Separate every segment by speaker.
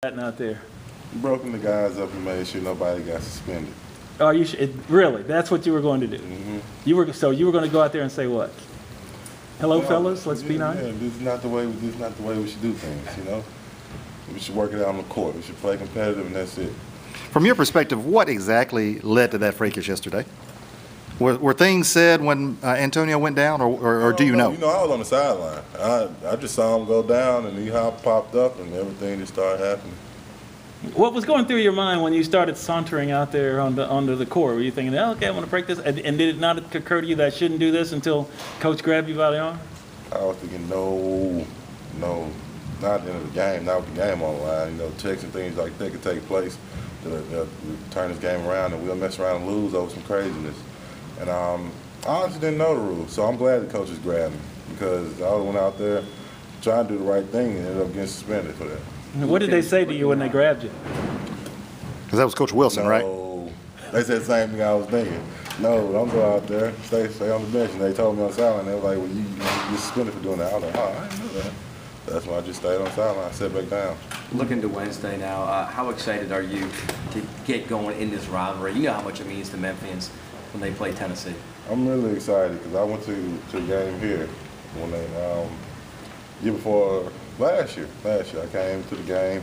Speaker 1: out there?
Speaker 2: Broken the guys up and made sure nobody got suspended.
Speaker 1: Oh, really? That's what you were going to do?
Speaker 2: Mm-hmm.
Speaker 1: You were going to go out there and say what? Hello, fellas. Let's be nice.
Speaker 2: Yeah, this is not the way we should do things. We should work it out on the court. We should play competitive, and that's it.
Speaker 3: From your perspective, what exactly led to that fracas yesterday? Were things said when Antonio went down, or do you know?
Speaker 2: I was on the sideline. I just saw him go down, and he popped up, and everything just started happening.
Speaker 1: What was going through your mind when you started sauntering out there onto the court? Were you thinking, oh, okay, I want to break this? And did it not occur to you that I shouldn't do this until Coach grabbed you by the arm?
Speaker 2: I was thinking, no, not at the end of the game, not with the game on the line. Checks and things like that could take place to turn this game around, and we'll mess around and lose over some craziness. And I honestly didn't know the rules, so I'm glad the coaches grabbed me, because I went out there trying to do the right thing and ended up getting suspended for that.
Speaker 1: What did they say to you when they grabbed you?
Speaker 3: Because that was Coach Wilson, right?
Speaker 2: No, they said the same thing I was thinking. No, don't go out there. Stay on the bench. And they told me on the sideline, they were like, well, you're suspended for doing that. I was like, oh, I didn't know that. That's why I just stayed on the sideline. I sat back down.
Speaker 4: Looking to Wednesday now, how excited are you to get going in this rivalry? You know how much it means to Memphians when they play Tennessee.
Speaker 2: I'm really excited because I went to a game here when they year before last year. I came to the game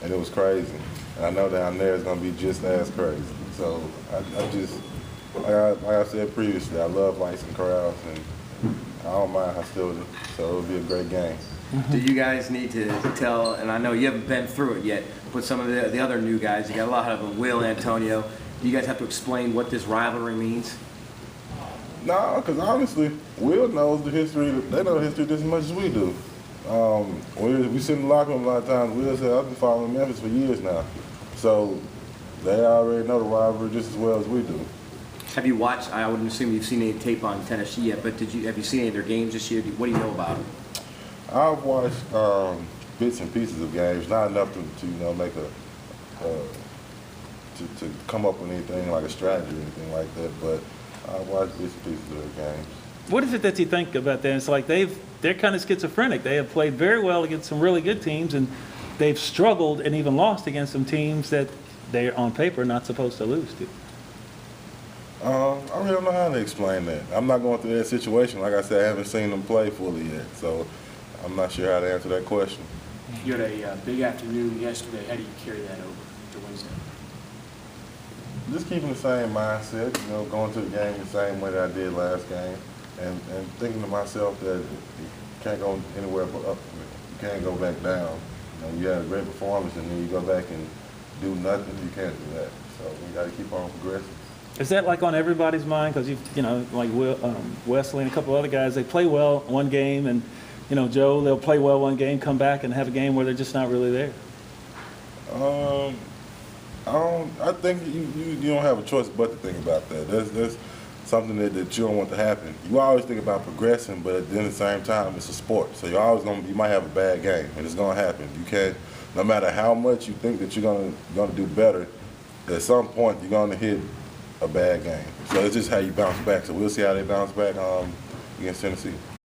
Speaker 2: and it was crazy. And I know down there it's going to be just as crazy. So I just, like I said previously, I love lights and crowds, and I don't mind hostility. So it'll be a great game.
Speaker 4: Do you guys need to tell, and I know you haven't been through it yet, but some of the other new guys, you got a lot of them, Will, Antonio, do you guys have to explain what this rivalry means?
Speaker 2: No, because honestly, Will knows the history. They know the history just as much as we do. We sit in the locker room a lot of times. Will said, I've been following Memphis for years now. So they already know the rivalry just as well as we do.
Speaker 4: Have you watched, I wouldn't assume you've seen any tape on Tennessee yet, but have you seen any of their games this year? What do you know about them?
Speaker 2: I've watched bits and pieces of games, not enough to make to come up with anything like a strategy or anything like that, but I've watched bits and pieces of their games.
Speaker 1: What is it that you think about that? It's like they're kind of schizophrenic. They have played very well against some really good teams, and they've struggled and even lost against some teams that they're on paper not supposed to lose to.
Speaker 2: I really don't know how to explain that. I'm not going through that situation. Like I said, I haven't seen them play fully yet, so I'm not sure how to answer that question.
Speaker 5: You had a big afternoon yesterday. How do you carry that over to Wednesday?
Speaker 2: Just keeping the same mindset, going to the game the same way that I did last game, and thinking to myself that you can't go anywhere but up. You can't go back down. You had a great performance, and then you go back and do nothing. You can't do that. So we got to keep on progressing.
Speaker 1: Is that like on everybody's mind? Because like Wesley and a couple other guys, they play well one game, and Joe, they'll play well one game, come back and have a game where they're just not really there.
Speaker 2: I think you don't have a choice but to think about that. That's something that you don't want to happen. You always think about progressing, but at the same time, it's a sport. So you might have a bad game, and it's gonna happen. You can't, no matter how much you think that you're gonna do better, at some point you're gonna hit a bad game. So it's just how you bounce back. So we'll see how they bounce back against Tennessee.